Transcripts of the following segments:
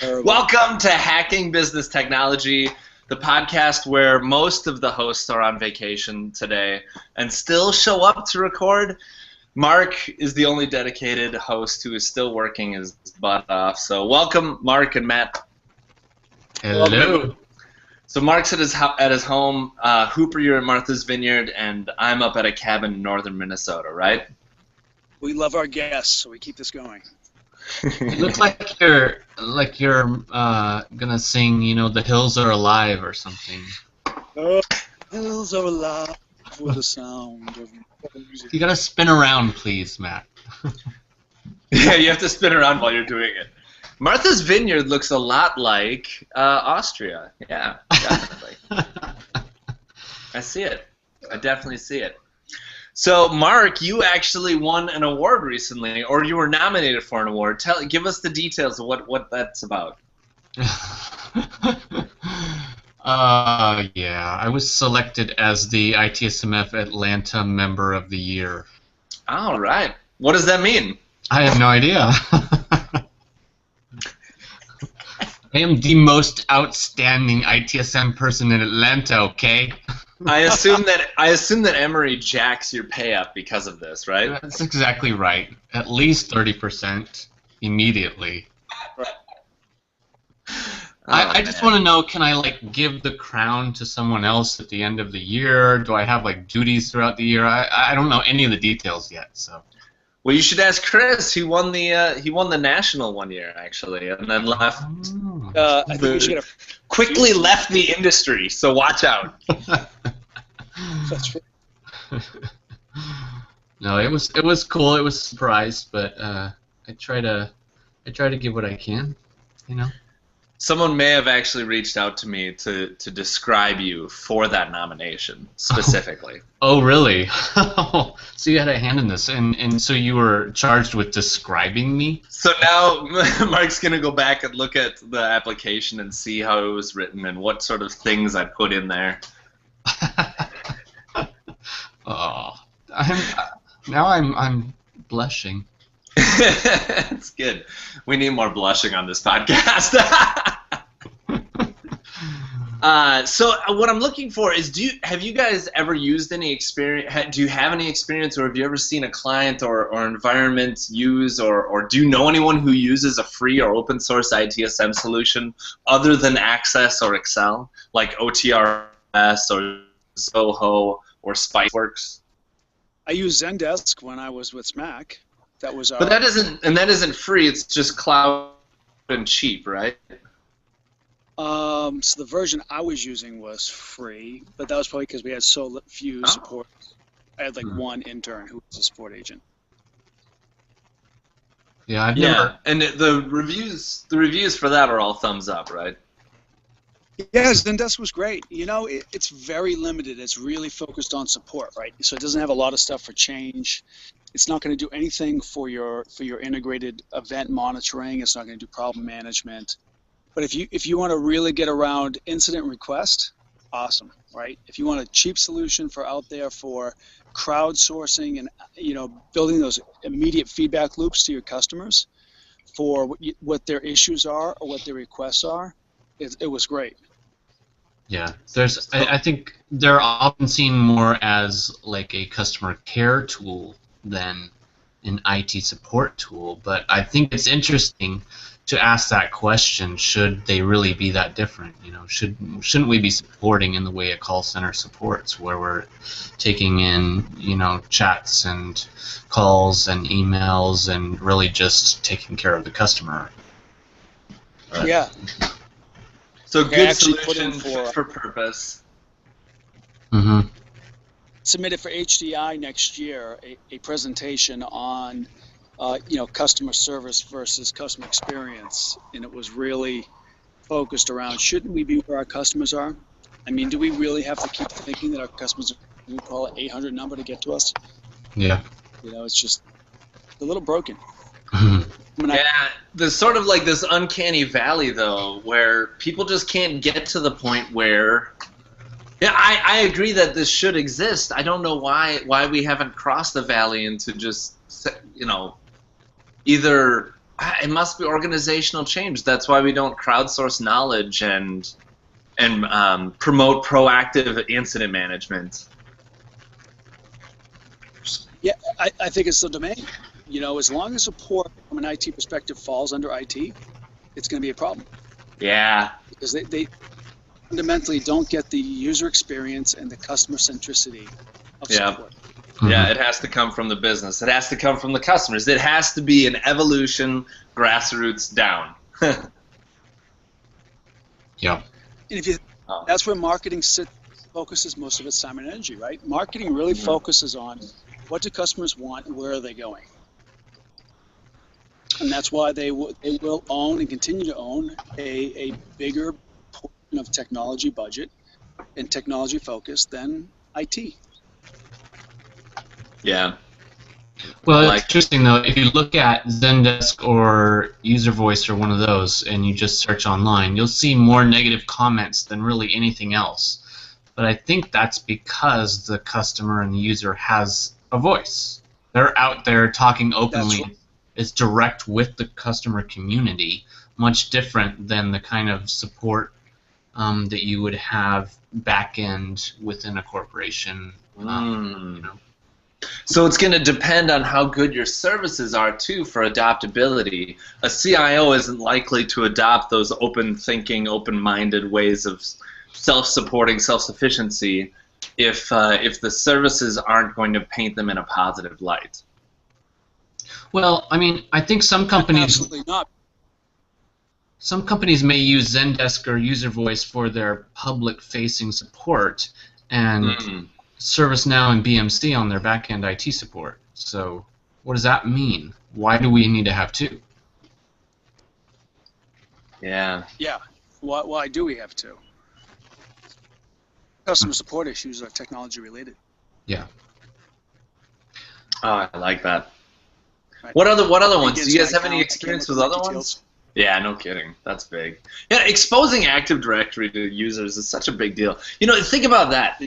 Welcome to Hacking Business Technology, the podcast where most of the hosts are on vacation today and still show up to record. Mark is the only dedicated host who is still working his butt off. So welcome, Mark and Matt. Hello. So Mark's at his home. Hooper, you're at Martha's Vineyard, and I'm up at a cabin in northern Minnesota, right? We love our guests, so we keep this going. It looks like you're gonna sing, "The Hills Are Alive" or something. The hills are alive with the sound of music. You gotta spin around, please, Matt. Yeah, you have to spin around while you're doing it. Martha's Vineyard looks a lot like Austria. Yeah, definitely. I see it. I definitely see it. So, Mark, you actually won an award recently, or you were nominated for an award. Give us the details of what that's about. Yeah, I was selected as the ITSMF Atlanta Member of the Year. All right. What does that mean? I have no idea. I am the most outstanding ITSM person in Atlanta, okay? I assume that Emory jacks your pay up because of this, right? That's exactly right. At least 30% immediately. I just want to know, can I give the crown to someone else at the end of the year? Do I have duties throughout the year? I don't know any of the details yet, so. Well, you should ask Chris. He won the national one year actually, and then left. I think we should get quickly left the industry. So watch out. That's right. No, it was cool. It was a surprise, but I try to give what I can, Someone may have actually reached out to me to describe you for that nomination specifically. Oh, really? So you had a hand in this, and so you were charged with describing me? So now Mark's going to go back and look at the application and see how it was written and what sort of things I put in there. Oh, I'm blushing. It's good. We need more blushing on this podcast. So what I'm looking for is, have you guys ever used any experience? Do you have any experience, or have you ever seen a client or environment use, or do you know anyone who uses a free or open source ITSM solution other than Access or Excel, like OTRS or Zoho or Spiceworks? I used Zendesk when I was with Smack. That was But that isn't free. It's just cloud and cheap, right? So the version I was using was free, but that was probably because we had so few support. I had one intern who was a support agent. Yeah, I've never. And the reviews for that are all thumbs up, right? Yeah, Zendesk was great. It's very limited. It's really focused on support, right? So it doesn't have a lot of stuff for change. It's not going to do anything for your integrated event monitoring. It's not going to do problem management. But if you want to really get around incident request, awesome, right? If you want a cheap solution for out there for crowdsourcing and building those immediate feedback loops to your customers for what their issues are or what their requests are, it was great. Yeah, I think they're often seen more as a customer care tool than an IT support tool, but I think it's interesting to ask that question: should they really be that different? Shouldn't we be supporting in the way a call center supports, where we're taking in chats and calls and emails and really just taking care of the customer? Yeah. So good solution for purpose. Mm-hmm. Submitted for HDI next year a presentation on customer service versus customer experience, and it was really focused around, shouldn't we be where our customers are? I mean, do we really have to keep thinking that our customers are, we call it 800 number to get to us? Yeah. It's just a little broken. Yeah, there's sort of this uncanny valley, though, where people just can't get to the point where... Yeah, I agree that this should exist. I don't know why we haven't crossed the valley into just, either It must be organizational change. That's why we don't crowdsource knowledge and promote proactive incident management. Yeah, I think it's the domain. You know, as long as support from an IT perspective falls under IT, it's going to be a problem. Yeah. Because they fundamentally don't get the user experience and the customer centricity of support. Yeah, it has to come from the business. It has to come from the customers. It has to be an evolution, grassroots down. Yeah. And if you, that's where marketing focuses most of its time and energy, right? Marketing really focuses on what do customers want and where are they going. And that's why they will own and continue to own a bigger portion of technology budget and technology focus than IT. Yeah. Well, it's interesting though. If you look at Zendesk or User Voice or one of those, and you just search online, you'll see more negative comments than really anything else. But I think that's because the customer and the user has a voice. They're out there talking openly. Right. It's direct with the customer community, much different than the kind of support that you would have back end within a corporation. You know. So it's going to depend on how good your services are, too, for adaptability. A CIO isn't likely to adopt those open-thinking, open-minded ways of self-supporting, self-sufficiency if the services aren't going to paint them in a positive light. Well, I mean, I think some companies... Absolutely not. Some companies may use Zendesk or User Voice for their public-facing support, and ServiceNow and BMC on their back-end IT support. So what does that mean? Why do we need to have two? Yeah. Yeah. Why do we have two? Customer support issues are technology related. Yeah. Oh, I like that. Right. What other ones? Do you guys have any experience with other ones? Yeah, no kidding. That's big. Yeah, exposing Active Directory to users is such a big deal. You know, think about that.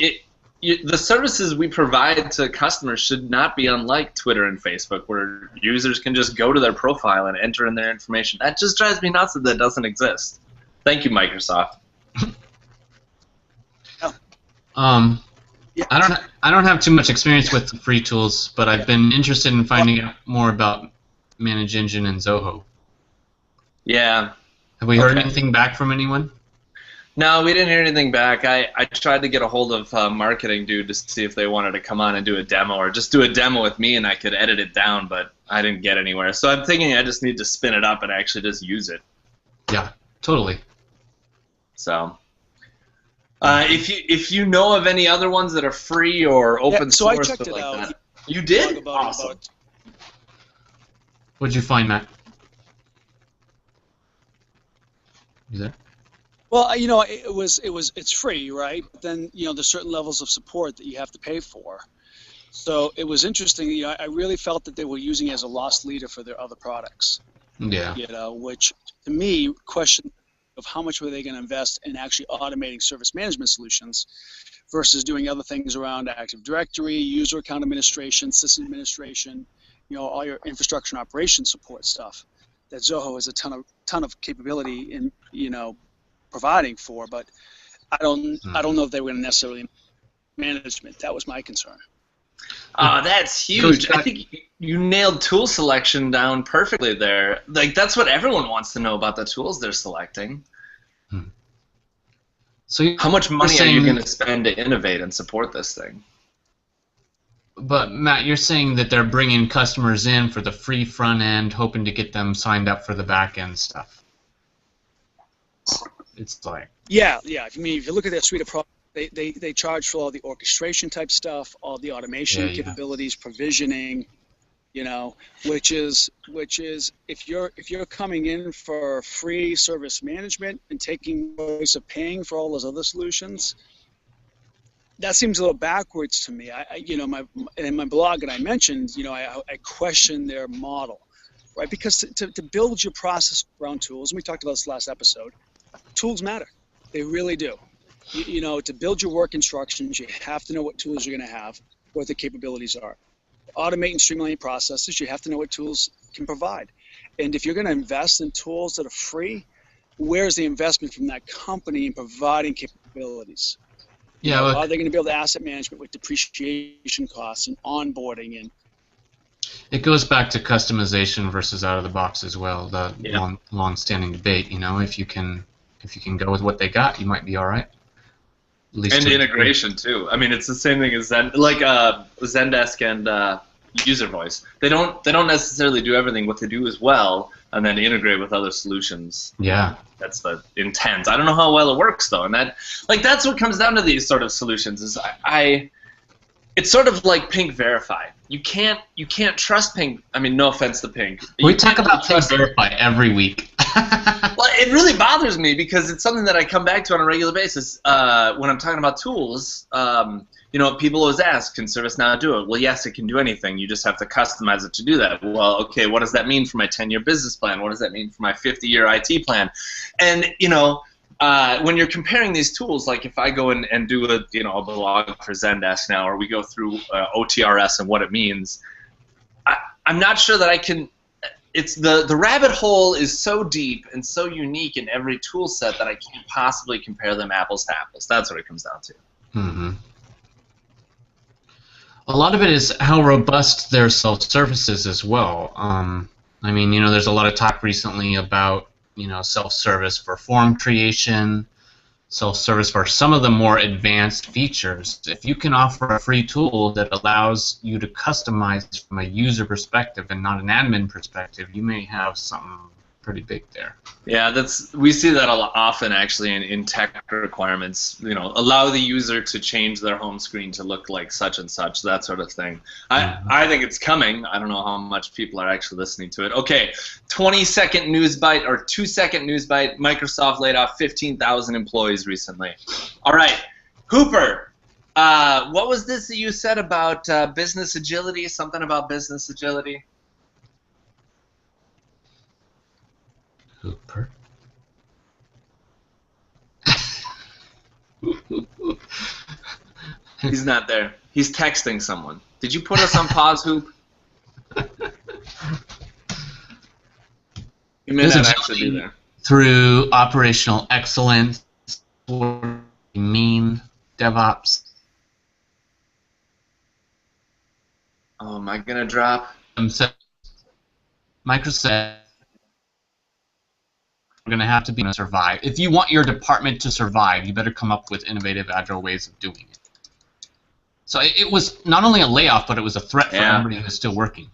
The services we provide to customers should not be unlike Twitter and Facebook, where users can just go to their profile and enter in their information. That just drives me nuts that that doesn't exist. Thank you, Microsoft. Yeah. I don't have too much experience with the free tools, but I've been interested in finding out more about Manage Engine and Zoho. Yeah. Have we heard anything back from anyone? No, we didn't hear anything back. I tried to get a hold of marketing dude to see if they wanted to come on and do a demo, or just do a demo with me and I could edit it down, but I didn't get anywhere. So I'm thinking I just need to spin it up and actually just use it. Yeah, totally. So, if you know of any other ones that are free or open so source, I checked it like out. that, you did? Awesome. What'd you find, Matt? You there? Well, you know, it's free, right? But then, you know, there's certain levels of support that you have to pay for. So it was interesting. You know, I really felt that they were using it as a loss leader for their other products. Yeah. You know, which to me, question of how much were they going to invest in actually automating service management solutions versus doing other things around Active Directory, user account administration, system administration, you know, all your infrastructure and operations support stuff that Zoho has a ton of capability in, you know, providing for, but I don't know if they were going to necessarily management. That was my concern. Oh, that's huge. I think you nailed tool selection down perfectly there. Like, that's what everyone wants to know about the tools they're selecting. So how much money are you going to spend to innovate and support this thing? But Matt, you're saying that they're bringing customers in for the free front end, hoping to get them signed up for the back end stuff. It's like yeah. I mean, if you look at their suite of products, they charge for all the orchestration type stuff, all the automation capabilities, provisioning, you know, which is if you're coming in for free service management and taking choice of paying for all those other solutions, that seems a little backwards to me. You know, in my blog that I mentioned, you know, I question their model, right? Because to build your process around tools, and we talked about this last episode, tools matter. They really do. You know, to build your work instructions, you have to know what tools you're going to have, what the capabilities are. Automate and streamline your processes, you have to know what tools can provide. And if you're going to invest in tools that are free, where's the investment from that company in providing capabilities? Yeah, Are they going to be able to asset management with depreciation costs and onboarding? And it goes back to customization versus out of the box as well. The long-standing debate. If you can go with what they got, you might be all right. At least and integration too. I mean, it's the same thing as Zendesk and User Voice. They don't necessarily do everything. What they do is well, and then integrate with other solutions. Yeah. That's the intent. I don't know how well it works though, and that's what comes down to these sort of solutions. Is it's sort of like Ping Verify. You can't trust Ping. I mean, no offense to Ping. We talk about Ping Verify every week. Well, it really bothers me because it's something that I come back to on a regular basis when I'm talking about tools. People always ask, can ServiceNow do it? Well, yes, it can do anything. You just have to customize it to do that. Well, okay, what does that mean for my 10-year business plan? What does that mean for my 50-year IT plan? And, when you're comparing these tools, like if I go and do a blog for Zendesk now, or we go through OTRS and what it means, I'm not sure that I can. It's the rabbit hole is so deep and so unique in every tool set that I can't possibly compare them apples to apples. That's what it comes down to. Mm-hmm. A lot of it is how robust their self-service is as well. I mean, there's a lot of talk recently about self-service for form creation, self-service for some of the more advanced features. If you can offer a free tool that allows you to customize from a user perspective and not an admin perspective, you may have something pretty big there. Yeah, we see that often actually in tech requirements. Allow the user to change their home screen to look like such and such, that sort of thing. I think it's coming. I don't know how much people are actually listening to it. Okay, 20-second news bite or 2-second news bite. Microsoft laid off 15,000 employees recently. All right, Hooper, what was this that you said about business agility? Something about business agility? Hooper. He's not there. He's texting someone. Did you put us on pause, Hoop? You may not actually be there. Through operational excellence, mean DevOps. Oh, am I gonna drop? Microsoft. Going to have to be to survive. If you want your department to survive, you better come up with innovative, agile ways of doing it. So it was not only a layoff, but it was a threat for everybody who's still working.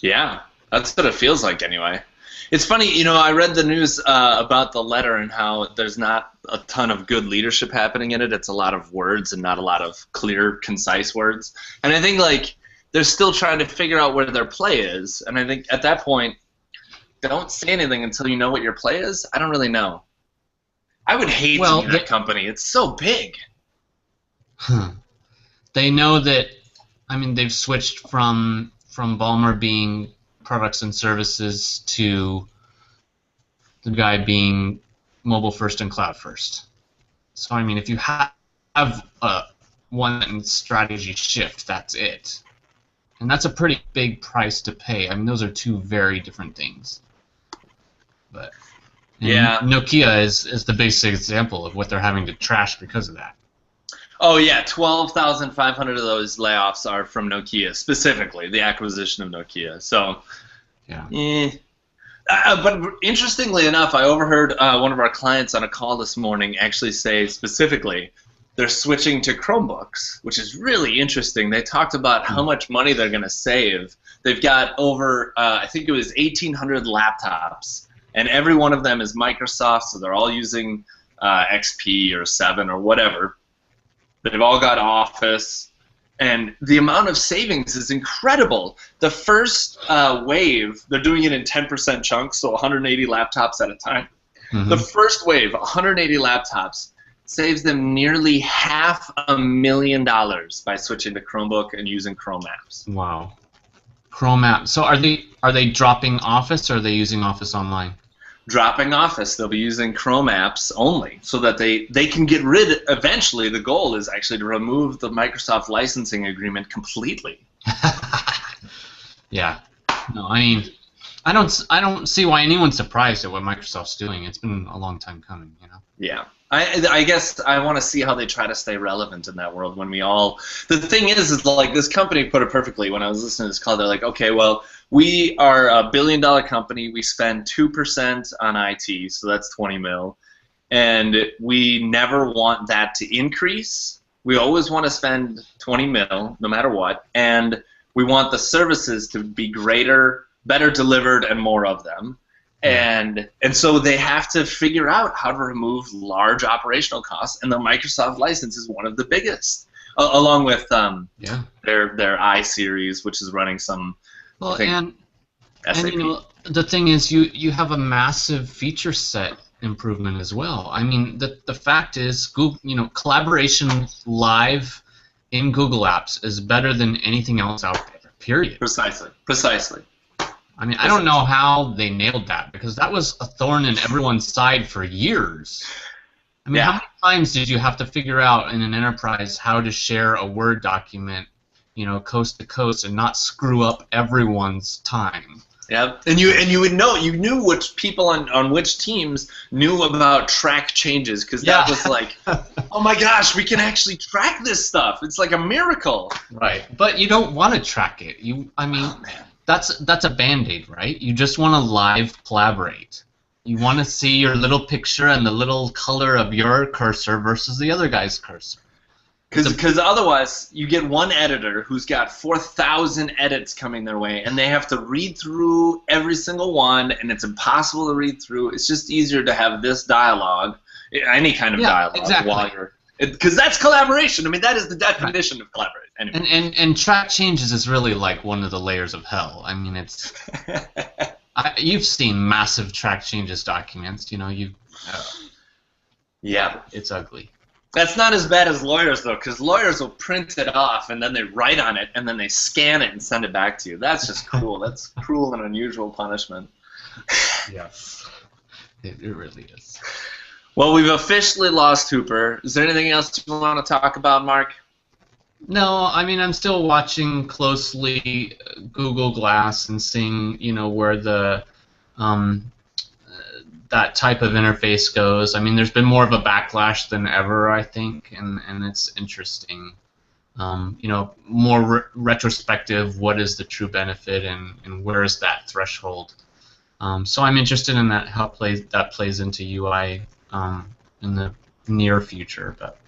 Yeah, that's what it feels like anyway. It's funny, I read the news about the letter and how there's not a ton of good leadership happening in it. It's a lot of words and not a lot of clear, concise words. And I think, they're still trying to figure out where their play is, and I think at that point, don't say anything until you know what your play is. I don't really know. I would hate to be that company. It's so big. They know that. I mean, they've switched from Ballmer being products and services to the guy being mobile first and cloud first. So I mean, if you have a one strategy shift, that's it. And that's a pretty big price to pay. I mean, those are two very different things. But Nokia is the basic example of what they're having to trash because of that. Oh yeah, 12,500 of those layoffs are from Nokia specifically, the acquisition of Nokia. So, but interestingly enough, I overheard one of our clients on a call this morning actually say specifically, they're switching to Chromebooks, which is really interesting. They talked about how much money they're going to save. They've got over, I think it was 1,800 laptops, and every one of them is Microsoft, so they're all using XP or 7 or whatever. They've all got Office, and the amount of savings is incredible. The first wave, they're doing it in 10% chunks, so 180 laptops at a time. Mm-hmm. The first wave, 180 laptops, saves them nearly $500,000 by switching to Chromebook and using Chrome apps. Wow. Chrome apps. So are they dropping Office, or are they using Office Online? Dropping Office. They'll be using Chrome apps only, so that they can get rid. Eventually, the goal is actually to remove the Microsoft licensing agreement completely. Yeah. No, I mean, I don't see why anyone's surprised at what Microsoft's doing. It's been a long time coming, you know. Yeah. I guess I want to see how they try to stay relevant in that world when we all. The thing is like this company put it perfectly when I was listening to this call. They're like, okay, well, we are a $1 billion company. We spend 2% on IT, so that's 20 mil, and we never want that to increase. We always want to spend 20 mil, no matter what, and we want the services to be greater, better delivered, and more of them. And so they have to figure out how to remove large operational costs, and the Microsoft license is one of the biggest, along with their I series, which is running some. Well, I think, and you know, the thing is, you have a massive feature set improvement as well. I mean, the fact is, Google, you know, collaboration live in Google Apps is better than anything else out there. Period. Precisely. I mean, I don't know how they nailed that, because that was a thorn in everyone's side for years. I mean, how many times did you have to figure out in an enterprise how to share a Word document, you know, coast to coast, and not screw up everyone's time? Yeah, and you would know, you knew which people on which teams knew about track changes, because that was like, oh my gosh, we can actually track this stuff. It's like a miracle. Right, but you don't want to track it. I mean. Oh, man. That's a Band-Aid, right? You just want to live collaborate. You want to see your little picture and the little color of your cursor versus the other guy's cursor. Because otherwise, you get one editor who's got 4,000 edits coming their way, and they have to read through every single one, and it's impossible to read through. It's just easier to have this dialogue, any kind of dialogue, while you're. Because that's collaboration. I mean, that is the definition of collaboration. Anyway. And track changes is really like one of the layers of hell. I mean, it's you've seen massive track changes documents. You know, it's ugly. That's not as bad as lawyers, though, because lawyers will print it off and then they write on it and then they scan it and send it back to you. That's just cruel. That's cruel and unusual punishment. Yes, it really is. Well, we've officially lost Hooper. Is there anything else you want to talk about, Mark? No, I mean, I'm still watching closely Google Glass and seeing, you know, where the that type of interface goes. I mean, there's been more of a backlash than ever, I think, and it's interesting. You know, more retrospective, what is the true benefit, and where is that threshold? So I'm interested in that, how that plays into UI in the near future, but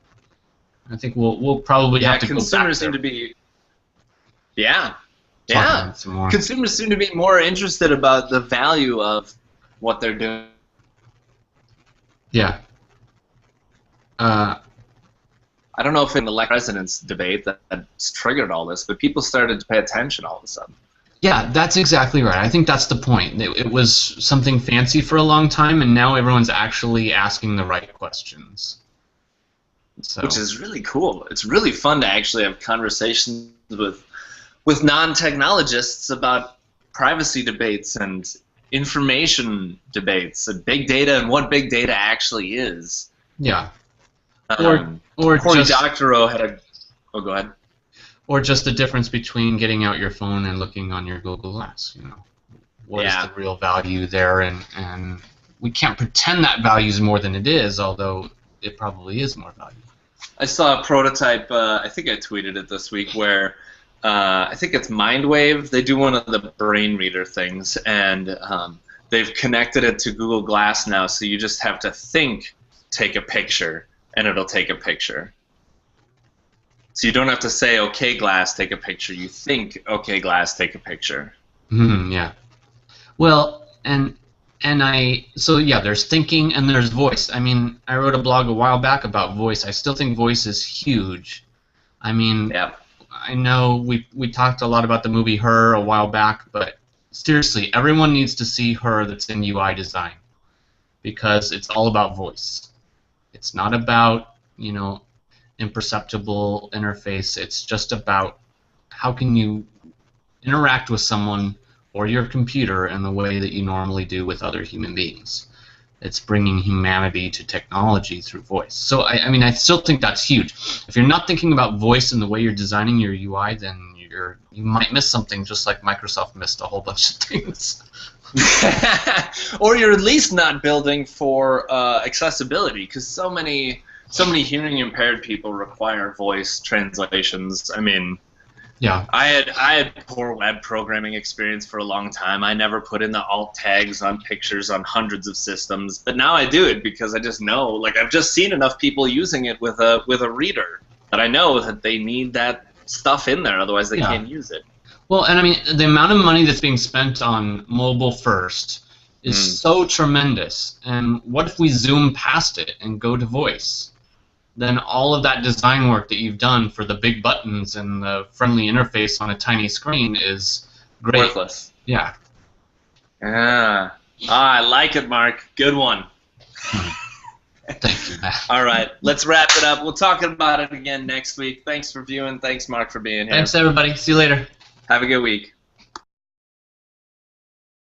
I think we'll probably have to go back there. Consumers seem to be consumers seem to be more interested about the value of what they're doing. Yeah. I don't know if in the president's debate that's triggered all this, but people started to pay attention all of a sudden. Yeah, that's exactly right. I think that's the point. It was something fancy for a long time, and now everyone's actually asking the right questions. So. Which is really cool. It's really fun to actually have conversations with non-technologists about privacy debates and information debates and big data and what big data actually is. Yeah. Or Cory Doctorow had a... Oh, go ahead. Or just the difference between getting out your phone and looking on your Google Glass, you know. What is the real value there? And we can't pretend that value is more than it is, although it probably is more valuable. I saw a prototype, I think I tweeted it this week, where I think it's Mindwave. They do one of the brain reader things, and they've connected it to Google Glass now, so you just have to think, take a picture, and it'll take a picture. So you don't have to say, okay, Glass, take a picture. You think, okay, Glass, take a picture. Yeah. Well, so yeah, there's thinking and there's voice. I mean, I wrote a blog a while back about voice. I still think voice is huge. I mean, I know we talked a lot about the movie Her a while back, but seriously, everyone needs to see Her that's in UI design, because it's all about voice. It's not about, you know, imperceptible interface. It's just about how can you interact with someone or your computer in the way that you normally do with other human beings. It's bringing humanity to technology through voice. So I mean, I still think that's huge. If you're not thinking about voice in the way you're designing your UI, then you might miss something, just like Microsoft missed a whole bunch of things. Or you're at least not building for accessibility, because so many hearing impaired people require voice translations. I mean, yeah, I had poor web programming experience for a long time. I never put in the alt tags on pictures on hundreds of systems, but now I do it because I just know, like, I've just seen enough people using it with a reader that I know that they need that stuff in there, otherwise they can't use it. Well, and I mean, the amount of money that's being spent on mobile first is so tremendous. And what if we zoom past it and go to voice? Then all of that design work that you've done for the big buttons and the friendly interface on a tiny screen is great. Worthless. Yeah. I like it, Mark. Good one. Thank you, Matt. All right, let's wrap it up. We'll talk about it again next week. Thanks for viewing. Thanks, Mark, for being here. Thanks, everybody. See you later. Have a good week.